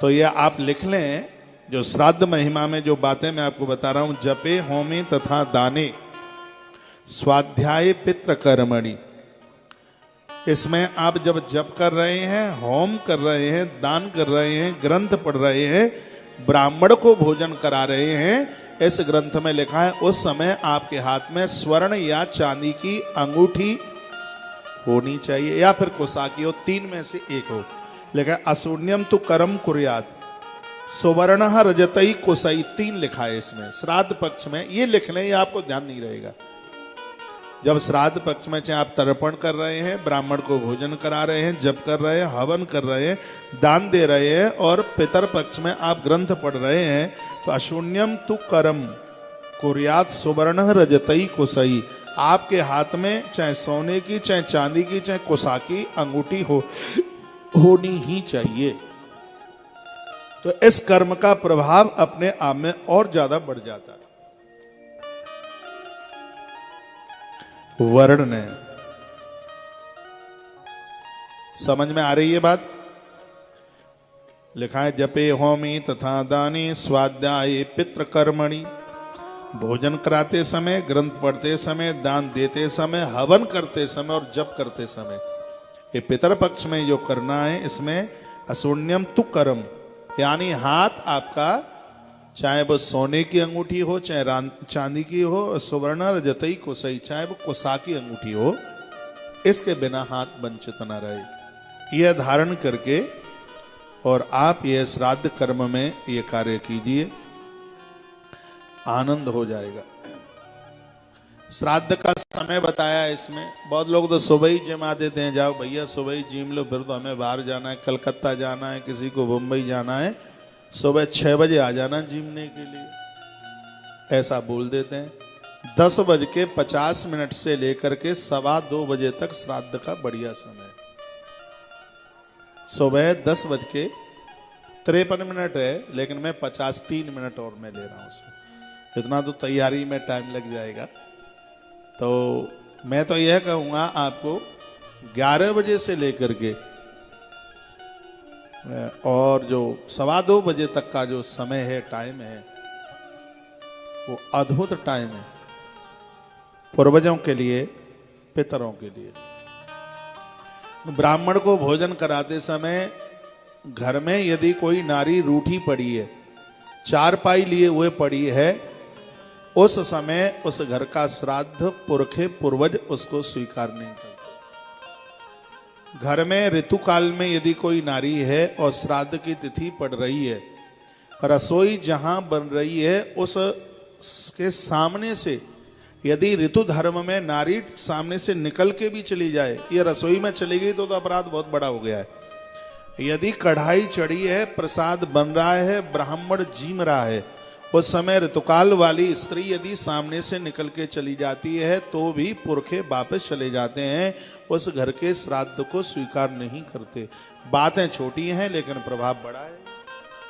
तो ये आप लिख लें, जो श्राद्ध महिमा में जो बातें मैं आपको बता रहा हूं, जपे होमे तथा दाने स्वाध्याय पितृ कर्मणि। इसमें आप जब जप कर रहे हैं, होम कर रहे हैं, दान कर रहे हैं, ग्रंथ पढ़ रहे हैं, ब्राह्मण को भोजन करा रहे हैं, इस ग्रंथ में लिखा है उस समय आपके हाथ में स्वर्ण या चांदी की अंगूठी होनी चाहिए या फिर कुशाकी हो, तीन में से एक हो। लिखा है अशून्यम तु कर्म कुर्यात सुवर्ण रजतई कुशई, तीन लिखा है इसमें श्राद्ध पक्ष में। ये लिखने ये आपको ध्यान नहीं रहेगा। जब श्राद्ध पक्ष में चाहे आप तर्पण कर रहे हैं, ब्राह्मण को भोजन करा रहे हैं, जप कर रहे हैं, हवन कर रहे हैं, दान दे रहे हैं, और पितर पक्ष में आप ग्रंथ पढ़ रहे हैं, तो अशून्यम तु कर्म कुर्यात सुवर्ण रजतई कुशई, आपके हाथ में चाहे सोने की, चाहे चांदी की, चाहे कुशाकी अंगूठी होनी ही चाहिए। तो इस कर्म का प्रभाव अपने आप में और ज्यादा बढ़ जाता है। वर्ण ने समझ में आ रही है बात? लिखा है जपे होमी तथा दानी स्वाध्याय पितृ कर्मणि, भोजन कराते समय, ग्रंथ पढ़ते समय, दान देते समय, हवन करते समय और जप करते समय, ये पितर पक्ष में जो करना है, इसमें अशून्यम तु कर्म, यानी हाथ आपका चाहे वो सोने की अंगूठी हो, चाहे चांदी की हो, सुवर्ण रजतई कुशई, चाहे वो कुशाकी अंगूठी हो, इसके बिना हाथ वंचित न रहे। यह धारण करके और आप यह श्राद्ध कर्म में ये कार्य कीजिए, आनंद हो जाएगा। श्राद्ध का समय बताया इसमें। बहुत लोग तो सुबह ही जिमा देते हैं, जाओ भैया सुबह ही जिम लो, फिर तो हमें बाहर जाना है, कलकत्ता जाना है, किसी को मुंबई जाना है, सुबह 6 बजे आ जाना जिमने के लिए, ऐसा बोल देते हैं। 10:50 से लेकर के 2:15 बजे तक श्राद्ध का बढ़िया समय। सुबह 10:53 है, लेकिन मैं 53 और मैं ले रहा हूं उसमें, इतना तो तैयारी में टाइम लग जाएगा। तो मैं तो यह कहूंगा आपको 11 बजे से लेकर के और जो 2:15 बजे तक का जो समय है, टाइम है, वो अद्भुत टाइम है पूर्वजों के लिए, पितरों के लिए। ब्राह्मण को भोजन कराते समय घर में यदि कोई नारी रूठी पड़ी है, चारपाई लिए हुए पड़ी है, उस समय उस घर का श्राद्ध पुरखे पूर्वज उसको स्वीकार नहीं करते। घर में ऋतुकाल में यदि कोई नारी है और श्राद्ध की तिथि पड़ रही है, रसोई जहां बन रही है उसके सामने से यदि ऋतु धर्म में नारी सामने से निकल के भी चली जाए, ये रसोई में चली गई तो अपराध बहुत बड़ा हो गया है। यदि कढ़ाई चढ़ी है, प्रसाद बन रहा है, ब्राह्मण जीम रहा है, उस समय ऋतुकाल वाली स्त्री यदि सामने से निकल के चली जाती है तो भी पुरखे वापस चले जाते हैं, उस घर के श्राद्ध को स्वीकार नहीं करते। बातें छोटी हैं लेकिन प्रभाव बड़ा है।